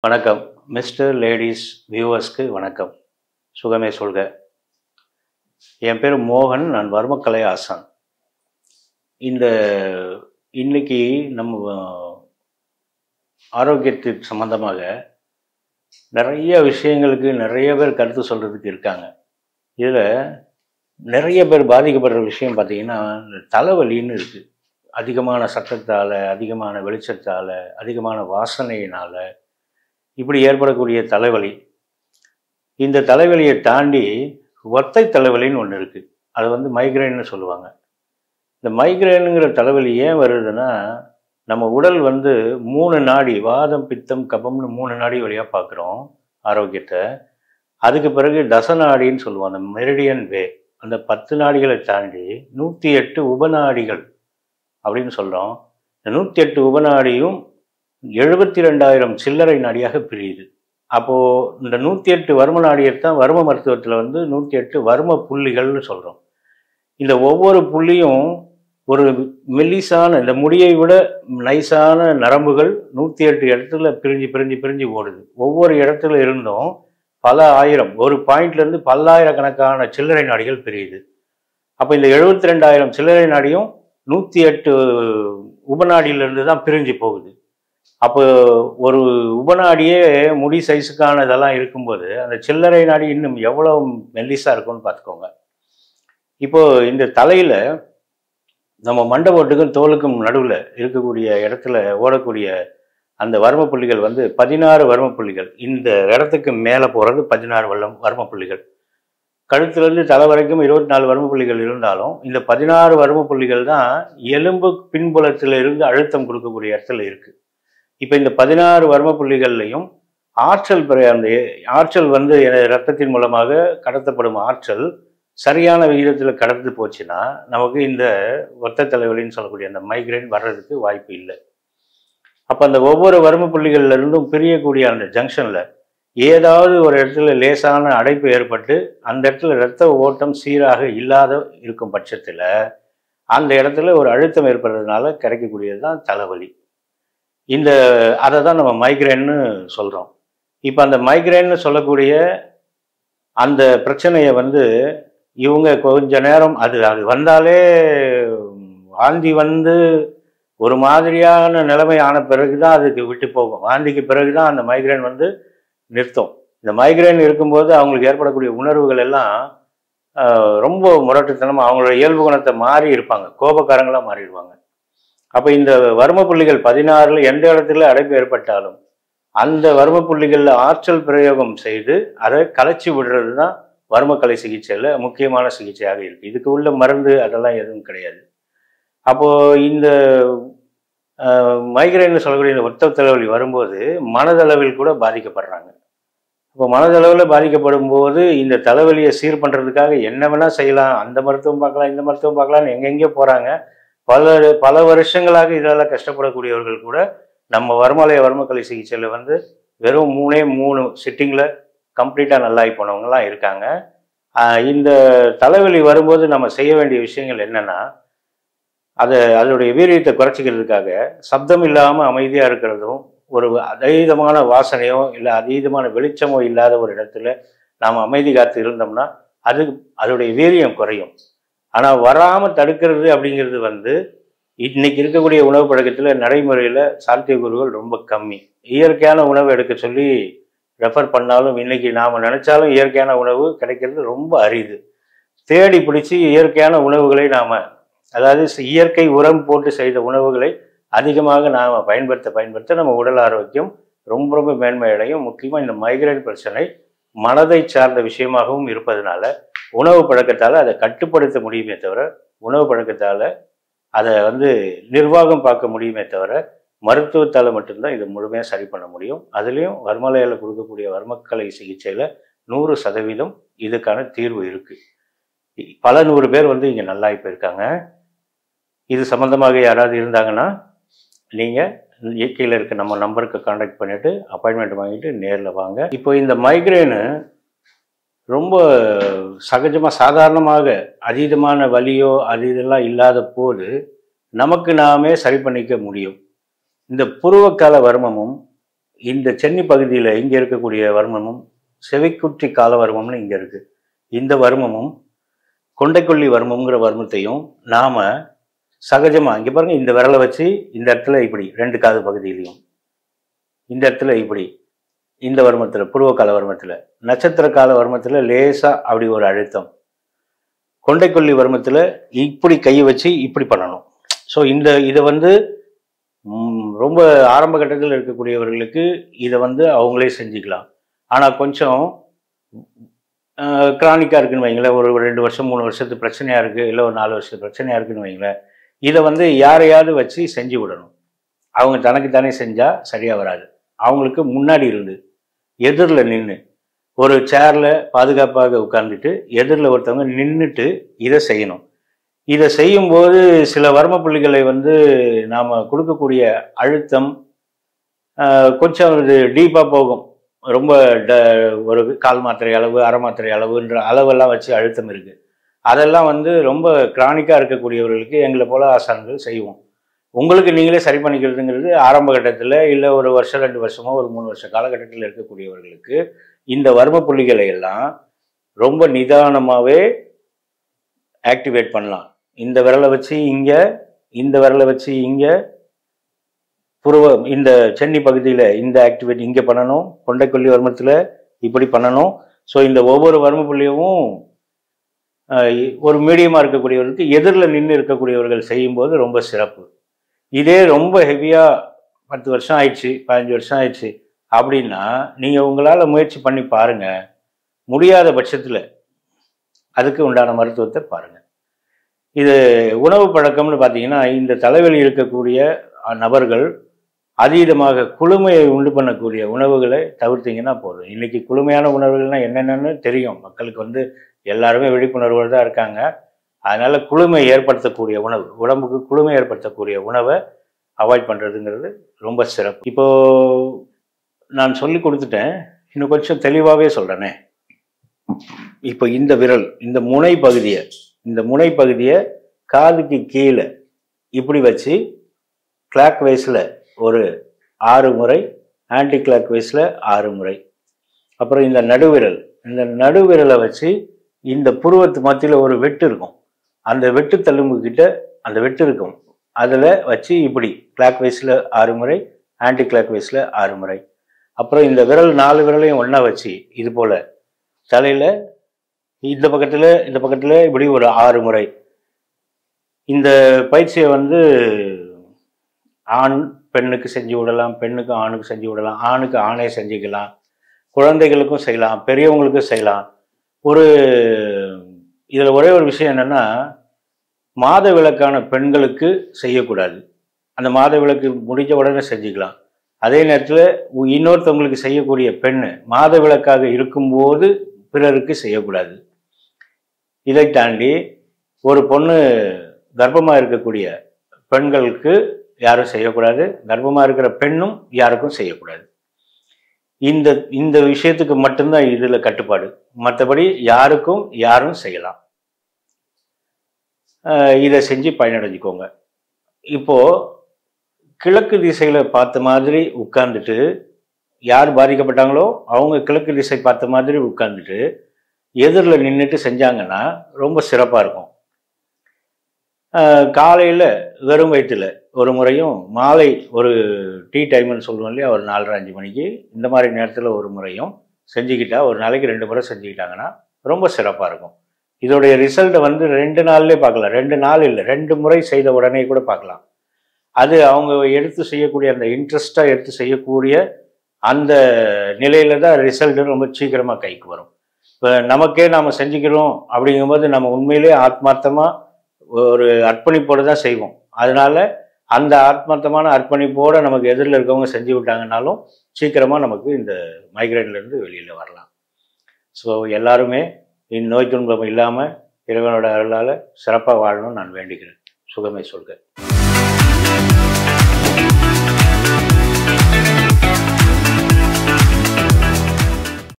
வணக்கம் mister ladies வியூவர்ஸ்க்கு வணக்கம். சுகமே சொல்க. என் பேர் மோகன். நான் வர்மக்கலை ஆசான். இந்த இன்னைக்கு நம்ம ஆரோக்கியத்துக்கு சம்பந்தமாக நிறைய விஷயங்களுக்கு நிறைய பேர் கருத்து சொல்கிறதுக்கு இருக்காங்க. இதில் நிறைய பேர் பாதிக்கப்படுற விஷயம் பார்த்திங்கன்னா தலைவலின்னு இருக்குது. அதிகமான சத்தத்தால், அதிகமான வெளிச்சத்தால், அதிகமான வாசனையினால் இப்படி ஏற்படக்கூடிய தலைவலி. இந்த தலைவலியை தாண்டி ஒத்தை தலைவலின்னு ஒன்று இருக்குது. அது மைக்ரைன்னு சொல்லுவாங்க. இந்த மைக்ரைனுங்கிற தலைவலி ஏன் வருதுன்னா, நம்ம உடல் 3 நாடி, வாதம் பித்தம் கபம்னு 3 நாடி வழியாக பார்க்குறோம் ஆரோக்கியத்தை. அதுக்கு பிறகு தசநாடின்னு சொல்லுவோம், அந்த மெரிடியன் வே. அந்த 10 நாடிகளை தாண்டி 108 உபநாடிகள் அப்படின்னு சொல்கிறோம். இந்த 108 உபநாடியும் 72,000 சில்லறை நாடியாக பிரியுது. அப்போது இந்த 108 வர்ம நாடியைத்தான் வர்ம மருத்துவத்தில் 108 வர்ம புள்ளிகள்னு சொல்கிறோம். இந்த ஒவ்வொரு புள்ளியும் ஒரு மெல்லிசான, இந்த முடியை விட நைஸான நரம்புகள் 108 இடத்துல பிரிஞ்சு பிரிஞ்சு பிரிஞ்சு ஓடுது. ஒவ்வொரு இடத்துல இருந்தும் பல ஆயிரம், ஒரு பாயிண்ட்லேருந்து பல்லாயிரக்கணக்கான சில்லறை நாடிகள் பிரியுது. அப்போ இந்த 72,000 சில்லறை நாடியும் 108 உபநாடியிலிருந்து தான் பிரிஞ்சு போகுது. அப்போ ஒரு உபநாடியே முடி சைஸுக்கான இதெல்லாம் இருக்கும்போது அந்த சில்லறை நாடி இன்னும் எவ்வளோ மெல்லிஸாக இருக்கும்னு பார்த்துக்கோங்க. இப்போது இந்த தலையில் நம்ம மண்டை ஓட்டுக்கும் தோலுக்கும் நடுவில் இருக்கக்கூடிய இடத்துல ஓடக்கூடிய அந்த வர்ம புள்ளிகள் 16 வர்ம புள்ளிகள். இந்த இடத்துக்கு மேலே போகிறது 16 வர்ம புள்ளிகள். கழுத்துலேருந்து தலை வரைக்கும் 24 வர்ம புள்ளிகள் இருந்தாலும் இந்த 16 வர்ம புள்ளிகள் தான் எலும்பு பின்புலத்தில் இருந்து அழுத்தம் கொடுக்கக்கூடிய இடத்துல இருக்குது. இப்போ இந்த 16 வர்ம புள்ளிகள்லையும் ஆற்றல் அந்த ஆற்றல் இரத்தத்தின் மூலமாக கடத்தப்படும் ஆற்றல் சரியான விகிதத்தில் கடந்து போச்சுன்னா நமக்கு இந்த ஒத்த தலைவலின்னு சொல்லக்கூடிய அந்த மைக்ரைன் வர்றதுக்கு வாய்ப்பு இல்லை. அப்போ அந்த ஒவ்வொரு வர்ம புள்ளிகள்ல இருந்தும் பிரியக்கூடிய அந்த ஜங்ஷனில் ஏதாவது ஒரு இடத்துல லேசான அடைப்பு ஏற்பட்டு அந்த இடத்துல இரத்த ஓட்டம் சீராக இல்லாத இருக்கும் பட்சத்தில் அந்த இடத்துல ஒரு அழுத்தம் ஏற்படுறதுனால கிடைக்கக்கூடியது தான் தலைவலி. அதை தான் நம்ம மைக்ரைன்னு சொல்கிறோம். இப்போ அந்த மைக்ரைன்னு சொல்லக்கூடிய அந்த பிரச்சனையை இவங்க கொஞ்ச நேரம் அது வந்தாலே வாந்தி ஒரு மாதிரியான நிலைமை ஆன பிறகு தான் அதுக்கு விட்டு போகும். வாந்திக்கு பிறகு தான் அந்த மைக்ரைன் நிறுத்தும். இந்த மைக்ரைன் இருக்கும்போது அவங்களுக்கு ஏற்படக்கூடிய உணர்வுகள் எல்லாம் ரொம்ப முரட்டுத்தனமாக, அவங்களோட இயல்பு குணத்தை மாறி இருப்பாங்க, கோபக்காரங்களாக மாறிடுவாங்க. அப்போ இந்த வர்ம புள்ளிகள் 16ல் எந்த இடத்துல அடைப்பு ஏற்பட்டாலும் அந்த வர்ம புள்ளிகளில் ஆற்றல் பிரயோகம் செய்து அதை கலைச்சி விடுறது தான் வர்மக்கலை சிகிச்சையில் முக்கியமான சிகிச்சையாக இருக்குது. இதுக்கு உள்ள மருந்து அதெல்லாம் எதுவும் கிடையாது. அப்போது இந்த மைக்ரைன்னு சொல்லக்கூடிய இந்த ஒத்த தலைவலி வரும்போது மனதளவில் கூட பாதிக்கப்படுறாங்க. இப்போ மனதளவில் பாதிக்கப்படும் போது இந்த தலைவலியை சீர் பண்ணுறதுக்காக என்ன வேணால் செய்யலாம், அந்த மருத்துவம் பார்க்கலாம், இந்த மருத்துவம் பார்க்கலான்னு எங்கெங்கே போகிறாங்க. பல வருஷங்களாக இதால் கஷ்டப்படக்கூடியவர்கள் கூட நம்ம வர்மக்கலை சிகிச்சையில் வெறும் 3 சிட்டிங்கில் கம்ப்ளீட்டாக நல்லாகி போனவங்கலாம் இருக்காங்க. இந்த தலைவலி வரும்போது நம்ம செய்ய வேண்டிய விஷயங்கள் என்னென்னா, அதனுடைய வீரியத்தை குறைச்சிக்கிறதுக்காக சப்தம் இல்லாமல் அமைதியாக இருக்கிறதும், ஒரு அதீதமான வாசனையோ இல்லை அதீதமான வெளிச்சமோ இல்லாத ஒரு இடத்துல நாம் அமைதி காத்து இருந்தோம்னா அதோடைய வீரியம் குறையும். ஆனால் வராமல் தடுக்கிறது அப்படிங்கிறது இன்னைக்கு இருக்கக்கூடிய உணவு பழக்கத்தில் நடைமுறையில் சாத்தியக்கூறுகள் ரொம்ப கம்மி. இயற்கையான உணவு எடுக்க சொல்லி ரெஃபர் பண்ணாலும் இன்னைக்கு நாம் நினச்சாலும் இயற்கையான உணவு கிடைக்கிறது ரொம்ப அரிது. தேடி பிடிச்சி இயற்கையான உணவுகளை அதாவது இயற்கை உரம் போட்டு செய்த உணவுகளை அதிகமாக நாம் பயன்படுத்த நம்ம உடல் ஆரோக்கியம் ரொம்ப ரொம்ப மேன்மையடையும். முக்கியமாக இந்த மைக்ரைன் பிரச்சனை மனதை சார்ந்த விஷயமாகவும் இருப்பதனால உணவு பழக்கத்தால் அதை கட்டுப்படுத்த முடியுமே தவிர, உணவு பழக்கத்தால் அதை நிர்வாகம் பார்க்க முடியுமே தவிர, மருத்துவத்தால் மட்டும்தான் இதை முழுமையாக சரி பண்ண முடியும். அதுலேயும் வர்மலையில் கொடுக்கக்கூடிய வர்மக்கலை சிகிச்சையில் 100% இதுக்கான தீர்வு இருக்குது. பல 100 பேர் இங்கே நல்லாகி போயிருக்காங்க. இது சம்மந்தமாக யாராவது இருந்தாங்கன்னா நீங்கள் கீழே இருக்க நம்ம நம்பருக்கு கான்டாக்ட் பண்ணிவிட்டு அப்பாயின்மெண்ட் வாங்கிட்டு நேரில் வாங்க. இப்போ இந்த மைக்ரைனு ரொம்ப சகஜமாக சாதாரணமாக அதீதமான வலியோ இதெல்லாம் இல்லாத போது நமக்கு நாமே சரி பண்ணிக்க முடியும். இந்த புருவக்கால வர்மமும் இந்த சென்னி பகுதியில் இங்கே இருக்கக்கூடிய வர்மமும் செவிக்குற்றி கால வர்மம்னு இங்கே இருக்குது. இந்த வர்மமும் கொண்டைக்கொல்லி வர்மம்ங்கிற வர்மத்தையும் நாம் சகஜமாக இங்கே பாருங்கள், இந்த விரலை வச்சு இந்த இடத்துல இப்படி 2 காது பகுதியிலையும் இந்த இடத்துல இப்படி இந்த வர்மத்தில் புருவ கால வர்மத்தில் நட்சத்திர கால வர்மத்தில் லேசாக அப்படி ஒரு அழுத்தம், கொண்டைக்கொல்லி வர்மத்தில் இப்படி கையை வச்சு இப்படி பண்ணணும். ஸோ இதை வந்து ரொம்ப ஆரம்ப கட்டத்தில் இருக்கக்கூடியவர்களுக்கு இதை வந்து அவங்களே செஞ்சுக்கலாம். ஆனால் கொஞ்சம் கிரானிக்காக இருக்குன்னு வைங்களேன், ஒரு 2 வருஷம் 3 வருஷத்து பிரச்சனையாக இருக்குது, இல்லை ஒரு 4 வருஷத்து பிரச்சனையாக இருக்குன்னு வைங்களேன், இதை வந்து யாரையாவது வச்சு செஞ்சு விடணும். அவங்க தனக்குத்தானே செஞ்சால் சரியாக வராது. அவங்களுக்கு முன்னாடி இருந்து எதிரில் நின்று ஒரு சேரில் பாதுகாப்பாக உட்கார்ந்துட்டு எதிரில் ஒருத்தவங்க நின்றுட்டு இதை செய்யணும். இதை செய்யும்போது சில வர்ம புள்ளிகளை வந்து நாம் கொடுக்கக்கூடிய அழுத்தம் கொஞ்சம் இது டீப்பாக போகும். ரொம்ப ஒரு 1/4 மாத்திரை அளவு, அரை மாத்திரை அளவுன்ற அளவெல்லாம் வச்சு அழுத்தம் இருக்குது. அதெல்லாம் வந்து ரொம்ப கிரானிக்காக இருக்கக்கூடியவர்களுக்கு எங்களை போல ஆசான்கள் செய்வோம். உங்களுக்கு நீங்களே சரி பண்ணிக்கிறதுங்கிறது ஆரம்ப கட்டத்தில், இல்லை ஒரு வருஷம் 2 வருஷமோ ஒரு 3 வருஷ காலகட்டத்தில் இருக்கக்கூடியவர்களுக்கு இந்த வர்ம புள்ளிகளை எல்லாம் ரொம்ப நிதானமாகவே ஆக்டிவேட் பண்ணலாம். இந்த விரலை வச்சு இங்கே, இந்த விரலை வச்சு இங்கே, இந்த சென்னி பகுதியில் இந்த ஆக்டிவேட் இங்கே பண்ணணும், கொண்டைக்கொல்லி வர்மத்தில் இப்படி பண்ணணும். ஸோ இந்த ஒவ்வொரு வர்ம புள்ளியும் ஒரு மீடியமாக இருக்கக்கூடியவர்களுக்கு எதிரில் நின்று இருக்கக்கூடியவர்கள் செய்யும்போது ரொம்ப சிறப்பு. இதே ரொம்ப ஹெவியாக 10 வருஷம் ஆயிடுச்சு, 15 வருஷம் ஆயிடுச்சு அப்படின்னா நீங்கள் உங்களால் முயற்சி பண்ணி பாருங்கள். முடியாத பட்சத்தில் அதுக்கு உண்டான மருத்துவத்தை பாருங்கள். இது உணவு பழக்கம்னு பார்த்தீங்கன்னா, இந்த தலைவலி இருக்கக்கூடிய நபர்கள் அதீதமாக குளுமையை உண்டு பண்ணக்கூடிய உணவுகளை தவிர்த்திங்கன்னா போதும். இன்றைக்கி குளுமையான உணவுகள்னால் என்னென்னு தெரியும் மக்களுக்கு, வந்து எல்லாருமே விழிப்புணர்வோடு தான் இருக்காங்க. அதனால் குளுமை ஏற்படுத்தக்கூடிய உணவு, உடம்புக்கு குளுமை ஏற்படுத்தக்கூடிய உணவை அவாய்ட் பண்ணுறதுங்கிறது ரொம்ப சிறப்பு. இப்போது நான் சொல்லி கொடுத்துட்டேன், இன்னும் கொஞ்சம் தெளிவாகவே சொல்கிறேனே. இப்போ இந்த விரல், இந்த முனை பகுதியை காதுக்கு கீழே இப்படி வச்சு கிளாக் வைஸில் ஒரு 6 முறை, ஆன்டி கிளாக் வைஸில் 6 முறை. அப்புறம் இந்த நடுவிரலை வச்சு இந்த புருவத்து மத்தியில் ஒரு வெட்டு இருக்கும், அந்த வெட்டு தள்ளும்பு கிட்ட அந்த வெட்டு இருக்கும், அதில் வச்சு இப்படி கிளாக் வைஸில் 6 முறை, ஆன்டி கிளாக் வைஸில் 6 முறை. அப்புறம் இந்த 4 விரலையும் ஒன்றா வச்சு இது போல் தலையில் இந்த பக்கத்தில் இப்படி ஒரு 6 முறை. இந்த பயிற்சியை வந்து ஆண் பெண்ணுக்கு செஞ்சு விடலாம், பெண்ணுக்கு ஆணுக்கு செஞ்சு விடலாம், ஆணுக்கு ஆணே செஞ்சுக்கலாம், குழந்தைகளுக்கும் செய்யலாம், பெரியவங்களுக்கும் செய்யலாம். இதில் ஒரே ஒரு விஷயம் என்னென்னா, மாத விளக்கான பெண்களுக்கு செய்யக்கூடாது. அந்த மாத விளக்கு முடிஞ்ச உடனே செஞ்சுக்கலாம். அதே நேரத்தில் இன்னொருத்தவங்களுக்கு செய்யக்கூடிய பெண் மாத விளக்காக இருக்கும்போது பிறருக்கு செய்யக்கூடாது. இதை தாண்டி ஒரு பொண்ணு கர்ப்பமாக இருக்கக்கூடிய பெண்களுக்கு யாரும் செய்யக்கூடாது, கர்ப்பமாக இருக்கிற பெண்ணும் யாருக்கும் செய்யக்கூடாது. இந்த விஷயத்துக்கு மட்டும்தான் இதில் கட்டுப்பாடு. மற்றபடி யாரும் செய்யலாம். இதை செஞ்சு பயனடைஞ்சிக்கோங்க. இப்போது கிழக்கு திசையில் பார்த்த மாதிரி உட்கார்ந்துட்டு, யார் பாதிக்கப்பட்டாங்களோ அவங்க கிழக்கு திசை பார்த்த மாதிரி உட்கார்ந்துட்டு எதிரில் நின்றுட்டு செஞ்சாங்கன்னா ரொம்ப சிறப்பாக இருக்கும். காலையில் வெறும் வயிற்றில் ஒரு முறையும், மாலை ஒரு டீ டைம்னு சொல்லுவோம் இல்லையா, ஒரு 4:30-5 மணிக்கு, இந்த மாதிரி நேரத்தில் ஒரு முறையும் செஞ்சுக்கிட்டா, ஒரு நாளைக்கு 2 முறை செஞ்சுக்கிட்டாங்கன்னா ரொம்ப சிறப்பாக இருக்கும். இதோடைய ரிசல்ட்டை வந்து 2 நாள்லேயே பார்க்கலாம். 2 நாள் இல்லை, 2 முறை செய்த உடனே கூட பார்க்கலாம். அது அவங்க எடுத்து செய்யக்கூடிய அந்த இன்ட்ரெஸ்டாக எடுத்து செய்யக்கூடிய அந்த நிலையில தான் ரிசல்ட்டு ரொம்ப சீக்கிரமாக கைக்கு வரும். இப்போ நமக்கே நாம் செஞ்சுக்கிறோம் அப்படிங்கும்போது நம்ம உண்மையிலே ஆத்மார்த்தமாக ஒரு அர்ப்பணிப்போடு தான் செய்வோம். அதனால அந்த ஆத்மார்த்தமான அர்ப்பணிப்போடு நமக்கு எதிரில் இருக்கவங்க செஞ்சு விட்டாங்கன்னாலும் சீக்கிரமாக நமக்கு இந்த மைக்ரேன்லேருந்து வெளியில் வரலாம். ஸோ எல்லாருமே நோய் துன்பம் இல்லாமல் இறைவனோட அருளால் சிறப்பாக வாழணும்னு நான் வேண்டிக்கிறேன். சுகமே சொல்க.